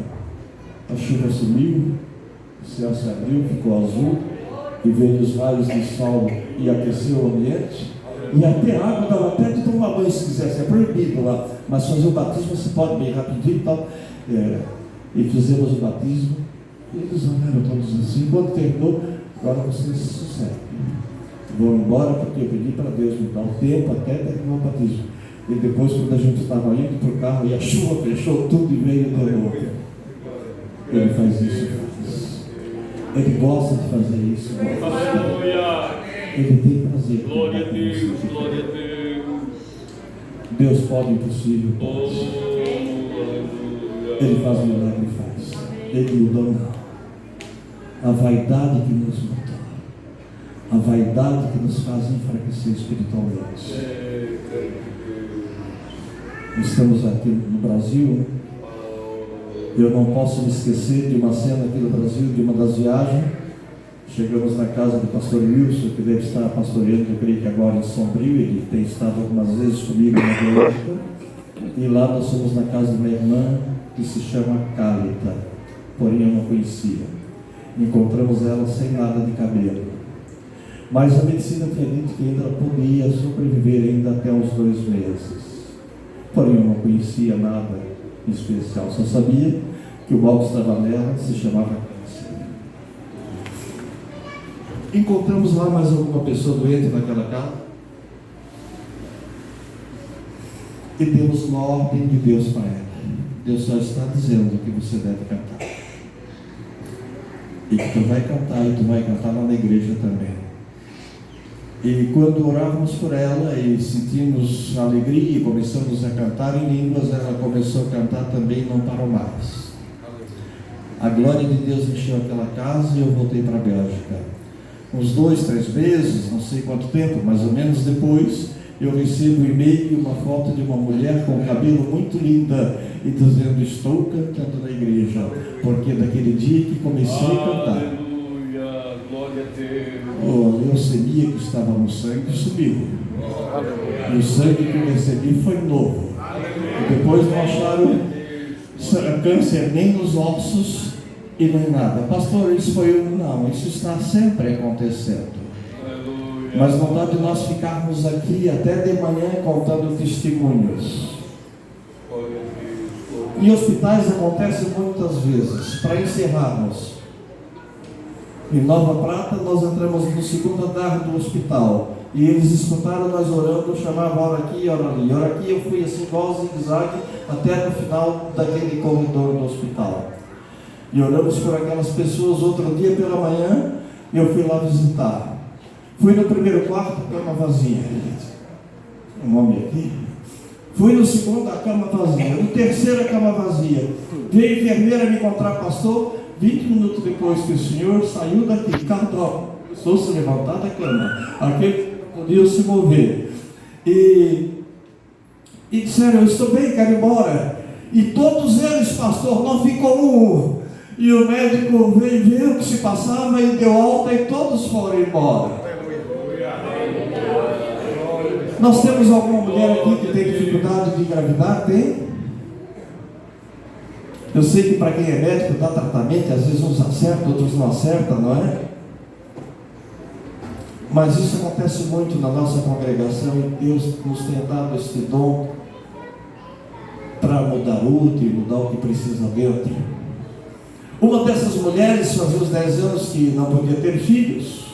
a chuva sumiu, o céu se abriu, ficou azul, e veio os raios de sol e aqueceu o ambiente. E até a água dava até de tomar banho se quisesse, é proibido lá, mas fazer o batismo você pode bem rapidinho e tal. E fizemos o batismo, e eles olharam todos assim. Quando terminou, agora vocês se sosseguem, vão embora, porque eu pedi para Deus me dar o tempo até terminar o batismo. E depois, quando a gente estava indo para o carro e a chuva fechou tudo e veio de novo. Ele faz isso. Ele gosta de fazer isso. Aleluia. Ele tem prazer. Glória a Deus, glória a Deus. Deus pode o impossível. Pode. Ele faz o milagre, faz. Ele mudou não. A vaidade que nos matou. A vaidade que nos faz enfraquecer espiritualmente. Estamos aqui no Brasil. Eu não posso me esquecer de uma cena aqui no Brasil, de uma das viagens. Chegamos na casa do pastor Wilson, que deve estar pastoreando, eu creio que agora em Sombrio. Ele tem estado algumas vezes comigo na Bélgica. E lá nós fomos na casa de uma irmã que se chama Cálita, porém eu não conhecia. Encontramos ela sem nada de cabelo. Mas a medicina tinha dito que ainda podia sobreviver ainda até uns 2 meses. Porém eu não conhecia nada especial, só sabia que o mal que estava nela se chamava câncer. Encontramos lá mais alguma pessoa doente naquela casa e demos uma ordem de Deus para ela. Deus só está dizendo que você deve cantar, e que tu vai cantar, e tu vai cantar lá na igreja também. E quando orávamos por ela e sentimos alegria e começamos a cantar em línguas, ela começou a cantar também e não parou mais. A glória de Deus encheu aquela casa e eu voltei para a Bélgica. Uns 2, 3 meses, não sei quanto tempo, mais ou menos depois, eu recebo um e-mail e uma foto de uma mulher com cabelo muito linda e dizendo: estou cantando na igreja, porque daquele dia que comecei a cantar, Aleluia, glória a Deus. a leucemia que estava no sangue subiu. E o sangue que eu recebi foi novo. E depois não acharam câncer nem nos ossos e nem nada. Pastor, isso foi não, isso está sempre acontecendo. Aleluia. Mas não dá de nós ficarmos aqui até de manhã contando testemunhos. Em hospitais acontece muitas vezes. Para encerrarmos, em Nova Prata nós entramos no segundo andar do hospital e eles escutaram nós orando, chamavam hora aqui, hora ali. Hora aqui eu fui assim igual zigue-zague até no final daquele corredor do hospital. E oramos por aquelas pessoas. Outro dia pela manhã eu fui lá visitar. Fui no primeiro quarto, cama vazia. Um homem aqui. Fui no segundo, a cama vazia. No terceiro, a cama vazia. Veio a enfermeira me encontrar, pastor. 20 minutos depois que o senhor saiu daqui, carro, começou a se levantar da cama. Aquele não podia se mover. E disseram, eu estou bem, quero ir embora. E todos eles, pastor, não ficou um. E o médico veio ver o que se passava e deu alta e todos foram embora. Nós temos alguma mulher aqui que tem dificuldade de engravidar? Tem? Eu sei que para quem é médico dá tratamento, às vezes uns acertam, outros não acertam, não é? Mas isso acontece muito na nossa congregação e Deus nos tem dado este dom para mudar o útero, mudar o que precisa dentro. Uma dessas mulheres fazia uns 10 anos que não podia ter filhos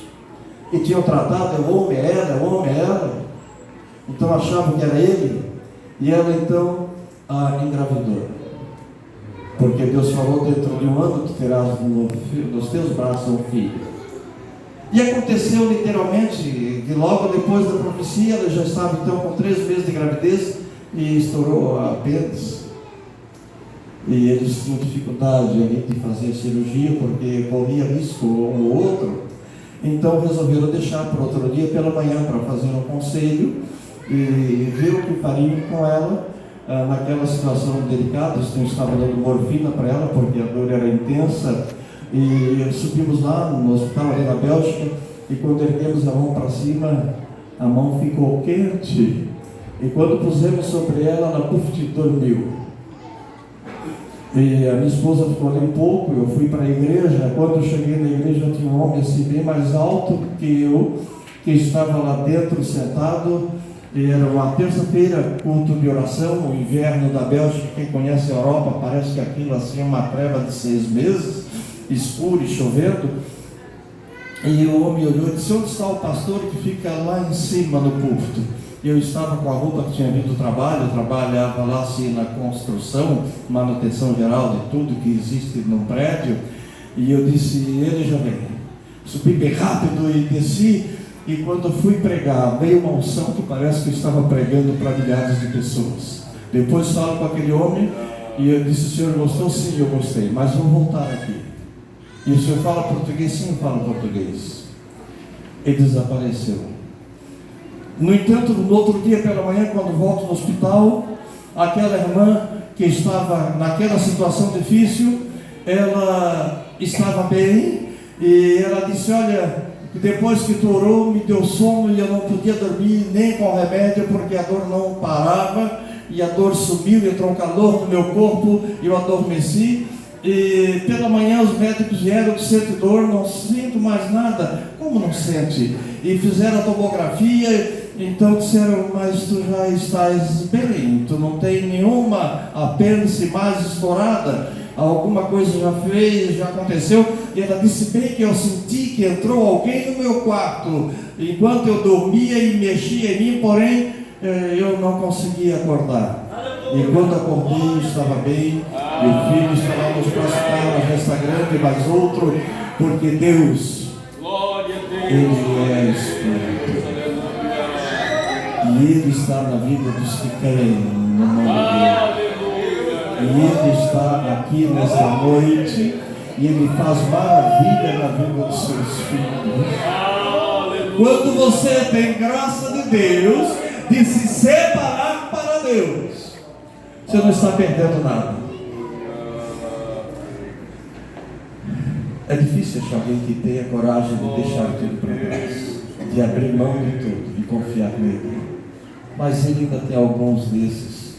e tinham tratado, é o homem, é o homem, ela. Então achavam que era ele, e ela então engravidou, porque Deus falou, dentro de um ano tu terás nos teus braços um filho. E aconteceu literalmente que logo depois da profecia ela já estava então com 3 meses de gravidez e estourou a apêndice. E eles tinham dificuldade ali de fazer cirurgia porque corria risco um ou outro. Então resolveram deixar para outro dia pela manhã para fazer um conselho e ver o que fariam com ela naquela situação delicada. Eles estavam dando morfina para ela porque a dor era intensa. E subimos lá no hospital ali na Bélgica e quando erguemos a mão para cima, a mão ficou quente. E quando pusemos sobre ela, ela dormiu. E a minha esposa ficou ali um pouco, eu fui para a igreja. Quando eu cheguei na igreja tinha um homem assim bem mais alto que eu, que estava lá dentro sentado. E era uma terça-feira, culto de oração, o inverno da Bélgica. Quem conhece a Europa, parece que aquilo assim é uma treva de 6 meses, escuro e chovendo. E o homem olhou e disse, onde está o pastor que fica lá em cima no púlpito? Eu estava com a roupa que tinha vindo do trabalho, eu trabalhava lá assim na construção, manutenção geral de tudo que existe num prédio. E eu disse, ele já vem. Subi bem rápido e desci. E quando fui pregar, veio uma unção que parece que eu estava pregando para milhares de pessoas. Depois falo com aquele homem e eu disse, o senhor gostou? Sim, eu gostei, mas vou voltar aqui. E o senhor fala português? Sim, eu falo português. Ele desapareceu. No entanto, no outro dia pela manhã, quando volto no hospital, aquela irmã que estava naquela situação difícil, ela estava bem e ela disse, olha, depois que tu orou, me deu sono e eu não podia dormir nem com remédio, porque a dor não parava, e a dor sumiu, entrou um calor no meu corpo, e eu adormeci. E pela manhã os médicos vieram, sente dor, não sinto mais nada. Como não sente? E fizeram a tomografia, então disseram, mas tu já estás bem, tu não tem nenhuma apêndice mais estourada, alguma coisa já fez, já aconteceu. E ela disse bem que eu senti que entrou alguém no meu quarto, enquanto eu dormia e mexia em mim, porém eu não conseguia acordar. E quando acordei, estava bem, meu filho estava nos próximos, resta grande, mas outro, porque Deus, Ele é Espírito. E Ele está na vida dos que creem no nome dEle. E Ele está aqui nesta noite, e Ele faz maravilha na vida dos seus filhos. Quando você tem graça de Deus, de se separar para Deus, você não está perdendo nada. É difícil achar alguém que tenha coragem de deixar tudo para trás, de abrir mão de tudo, de confiar nele. Mas ele ainda tem alguns desses.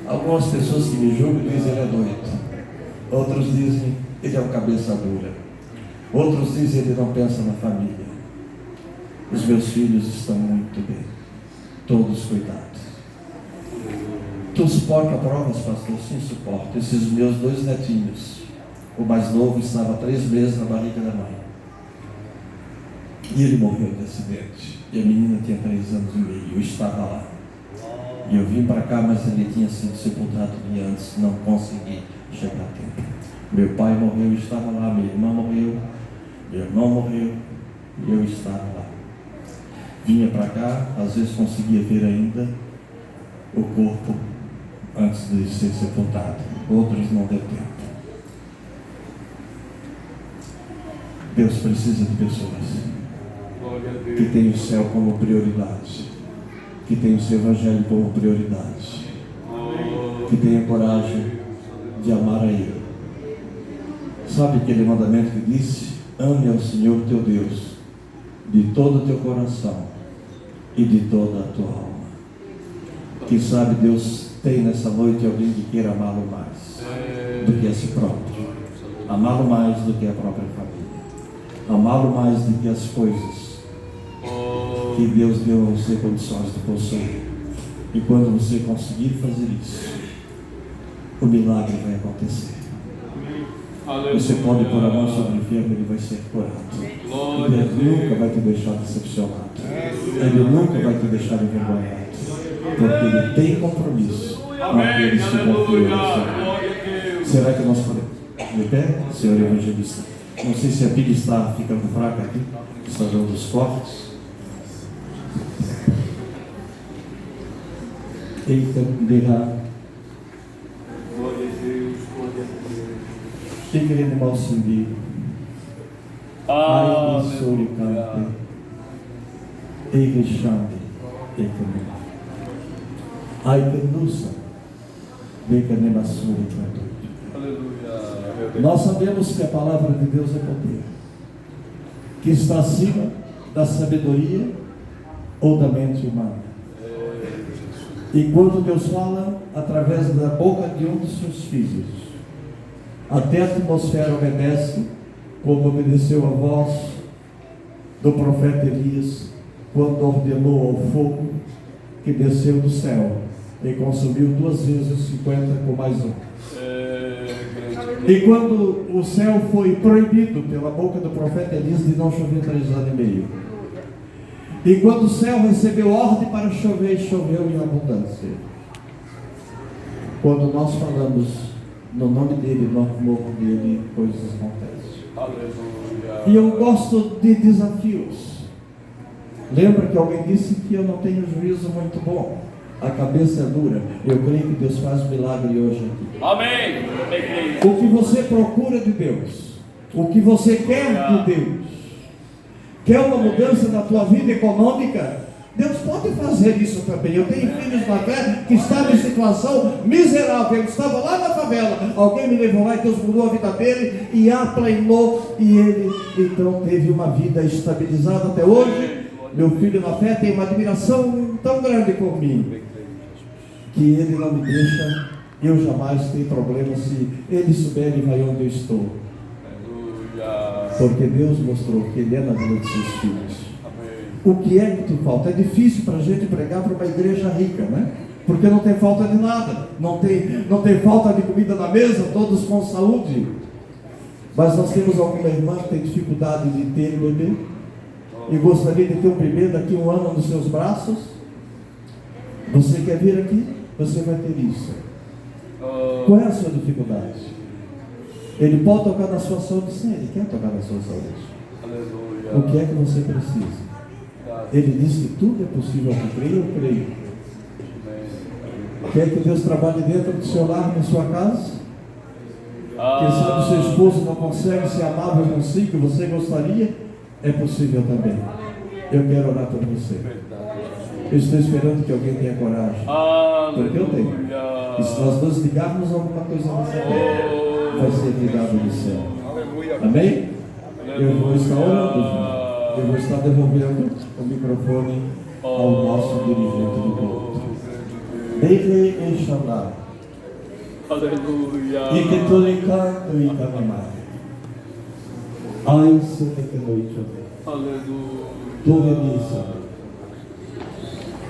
Algumas pessoas que me julgam dizem ele é doido. Outros dizem ele é um cabeça dura. Outros dizem ele não pensa na família. Os meus filhos estão muito bem, todos cuidados. Tu suporta provas, pastor? Sim, suporto. Esses meus 2 netinhos, o mais novo estava 3 meses na barriga da mãe. E ele morreu de acidente. E a menina tinha 3 anos e meio. Eu estava lá. E eu vim para cá, mas ele tinha sido sepultado um dia antes. Não consegui chegar a tempo. Meu pai morreu, eu estava lá. Minha irmã morreu. Meu irmão morreu. E eu estava lá. Vinha para cá, às vezes conseguia ver ainda o corpo antes de ser sepultado. Outros não deu tempo. Deus precisa de pessoas que têm o céu como prioridade, que têm o seu evangelho como prioridade, que tenham coragem de amar a Ele. Sabe aquele mandamento que disse: ame ao Senhor teu Deus de todo o teu coração e de toda a tua alma. Quem sabe Deus tem nessa noite alguém que queira amá-lo mais do que a si próprio, amá-lo mais do que a própria família, amá-lo mais do que as coisas que Deus deu a você condições de possuir. E quando você conseguir fazer isso, o milagre vai acontecer. Você pode pôr a mão sobre o enfermo, ele vai ser curado. Deus nunca vai te deixar decepcionado. Ele nunca vai te deixar envergonhado, porque Ele tem compromisso com aqueles que confiam no Senhor. Será que nós podemos? De pé, senhor evangelista? Não sei se a pilha está ficando fraca aqui, está dando os cortes. Eita, derra. Glória a Deus, glória a Deus. Que querendo mal subir. Ai, que sou cante. Ei, que chame. Ei, que me. Ai, que luça. Vem que nem basura cante. Aleluia. Nós sabemos que a palavra de Deus é poder, que está acima da sabedoria ou da mente humana. E quando Deus fala através da boca de um dos seus filhos, até a atmosfera obedece, como obedeceu a voz do profeta Elias, quando ordenou ao fogo que desceu do céu e consumiu 2 vezes 50 com mais um. E quando o céu foi proibido pela boca do profeta Elias de não chover 3 anos e meio, e quando o céu recebeu ordem para chover, choveu em abundância. Quando nós falamos no nome dele, no amor dele, coisas acontecem. Aleluia. E eu gosto de desafios. Lembra que alguém disse que eu não tenho juízo muito bom, a cabeça é dura. Eu creio que Deus faz milagre hoje aqui. Amém. O que você procura de Deus, o que você quer de Deus, quer uma mudança na tua vida econômica, Deus pode fazer isso também. Eu tenho filhos na fé que estavam em situação miserável. Eu estava lá na favela, alguém me levou lá e Deus mudou a vida dele e aplanou, e ele então teve uma vida estabilizada até hoje. Meu filho na fé tem uma admiração tão grande por mim, que ele não me deixa eu jamais ter problema. Se ele souber, ele vai onde eu estou. Porque Deus mostrou que Ele é na vida dos seus filhos. O que é que te falta? É difícil para a gente pregar para uma igreja rica, né? Porque não tem falta de nada, não tem falta de comida na mesa, todos com saúde. Mas nós temos alguma irmã que tem dificuldade de ter bebê e gostaria de ter um bebê daqui a 1 ano nos seus braços. Você quer vir aqui? Você vai ter isso. Qual é a sua dificuldade? Ele pode tocar na sua saúde? Sim, Ele quer tocar na sua saúde. Aleluia. O que é que você precisa? Ele diz que tudo é possível ao que crê, eu creio. Quer que Deus trabalhe dentro do seu lar, na sua casa? Quem sabe o seu esposo não consegue ser amável consigo, você gostaria? É possível também. Eu quero orar por você. Eu estou esperando que alguém tenha coragem. Porque eu tenho. E se nós nos ligarmos, alguma coisa nessa terra vai ser ligado do céu. Amém? Eu vou estar orando. Eu vou estar devolvendo o microfone ao nosso dirigente do culto. Ele e Xandá. Aleluia. E que tu lhe canto e canamai. Ai, Senhor, que noite. Aleluia. Tu Elisa,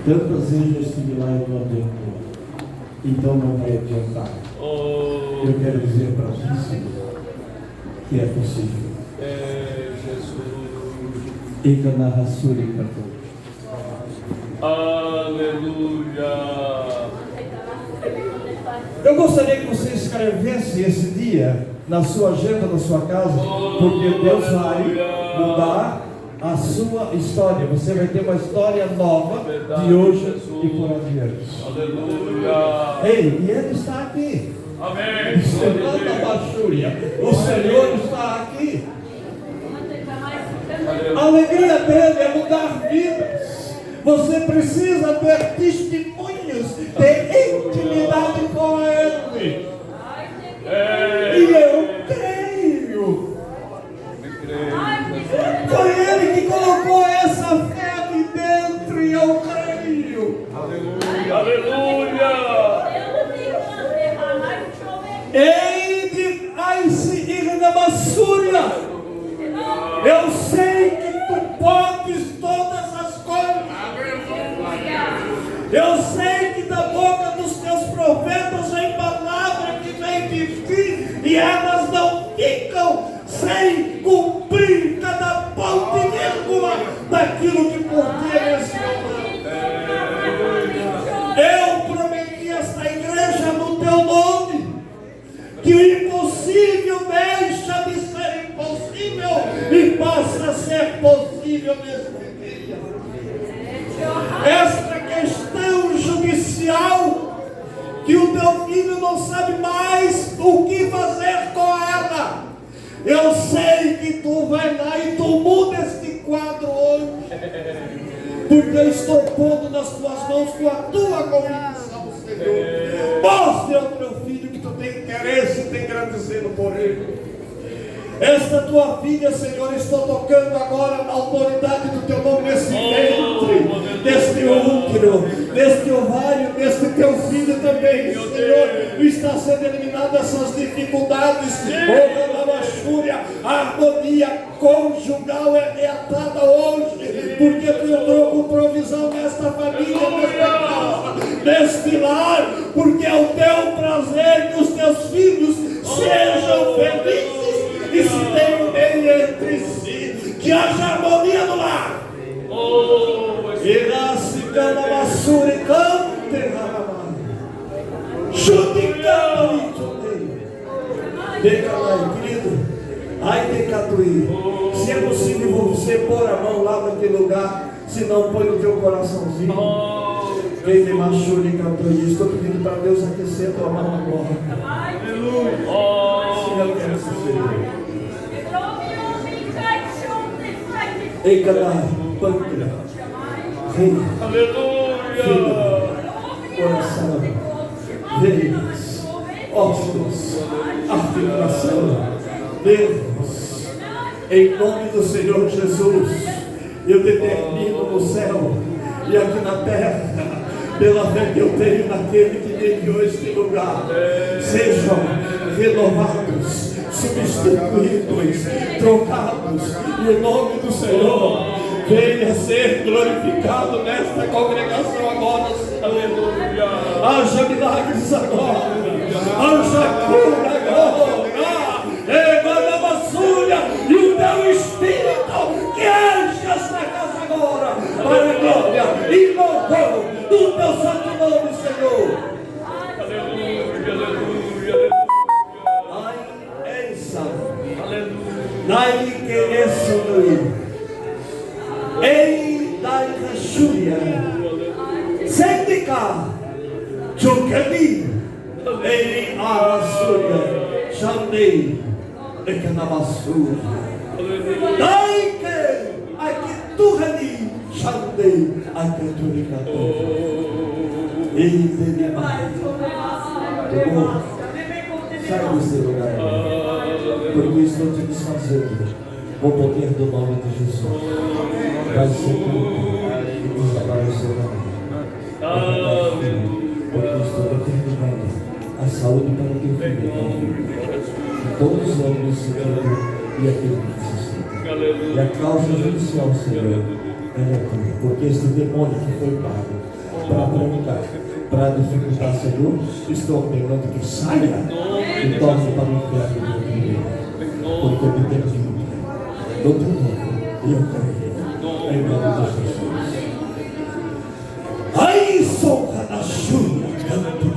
tantas vezes eu estive lá e não adiantou. Então não vai adiantar. Eu quero dizer para ti, Senhor, que é possível. Enganar a sua Aleluia. Eu gostaria que você escrevesse esse dia na sua agenda, na sua casa, porque Deus vai mudar a sua história. Você vai ter uma história nova de hoje e por adiante. Aleluia. Ei, e Ele está aqui. Amém. O Senhor está aqui. A alegria dele é mudar vidas. Você precisa ter testemunhos de intimidade com Ele. E eu creio. Foi Ele que colocou essa fé aqui dentro e eu creio. Aleluia. Ei de Aise e Namassúria. Eu sei que tu podes todas as coisas. Eu sei que da boca dos teus profetas vem palavra que vem de ti e elas não ficam sem cumprir cada ponto e vírgula daquilo que por ti é mencionado. Eu prometi esta igreja no teu nome que o impossível deixa de ser impossível e passa a ser possível neste dia. Esta questão judicial que o teu filho não sabe mais o que fazer com ela, eu sei que tu vai lá e tu muda este quadro hoje, porque eu estou pondo nas tuas mãos com a tua convicção, Senhor. Mostre ao teu filho que tu tem interesse e tem agradecido por ele. Esta tua filha, Senhor, estou tocando agora na autoridade do teu nome nesse ventre, neste útero, neste ovário, neste teu filho também, Senhor. Está sendo eliminada essas dificuldades, a harmonia conjugal é reatada hoje, porque tu entrou com provisão nesta família, nesta casa, neste lar, porque é o teu prazer que os teus filhos sejam felizes e se tenham bem entre si, que haja harmonia no lar. E se cana basura e cante, judicando e chutei. Decalai, querido, ai decatuí. Se é possível você pôr a mão lá naquele lugar, se não põe no teu coraçãozinho. Quem me machuca e cantou isso, estou pedindo para Deus aquecer a tua mão agora. Aleluia. Senhor, quero suceder. Ecalar, pâncreas, rei, Aleluia. coração, veias, ossos, articulação, nervos. Em nome do Senhor Jesus, eu determino no céu e aqui na terra, pela fé que eu tenho naquele que me enviou este lugar, sejam renovados, substituídos, trocados, e o nome do Senhor venha ser glorificado nesta congregação agora. Aleluia. Haja milagres agora, haja cura agora, e o teu Espírito que enche esta casa agora, para a glória e louvor do teu santo nome, Senhor. Aleluia, aleluia. Ai, essa, Aleluia. dai que esse no ei, dai que churia, sente cá, chocani, ei, arasuria, chandei, e que na basura, dai que, aqui tu rani, chandei, aqui tu ricato. Ei, tem mais. Sai desse lugar, porque estou te desfazendo com o poder do nome de Jesus. Vai ser tudo e desaparecer na vida. Porque estou determinando a saúde para teu filho, em todos os âmbitos, Senhor, e aquilo que necessita. E a causa judicial, Senhor, Aleluia. Porque este demônio que foi pago para trancar, para dificultar, Senhor, estou ordenando que saia e torne para o inferno do inimigo. Porque me tem dito, no teu nome, eu creio, em nome de Jesus. Ai, soca da chuva, canto.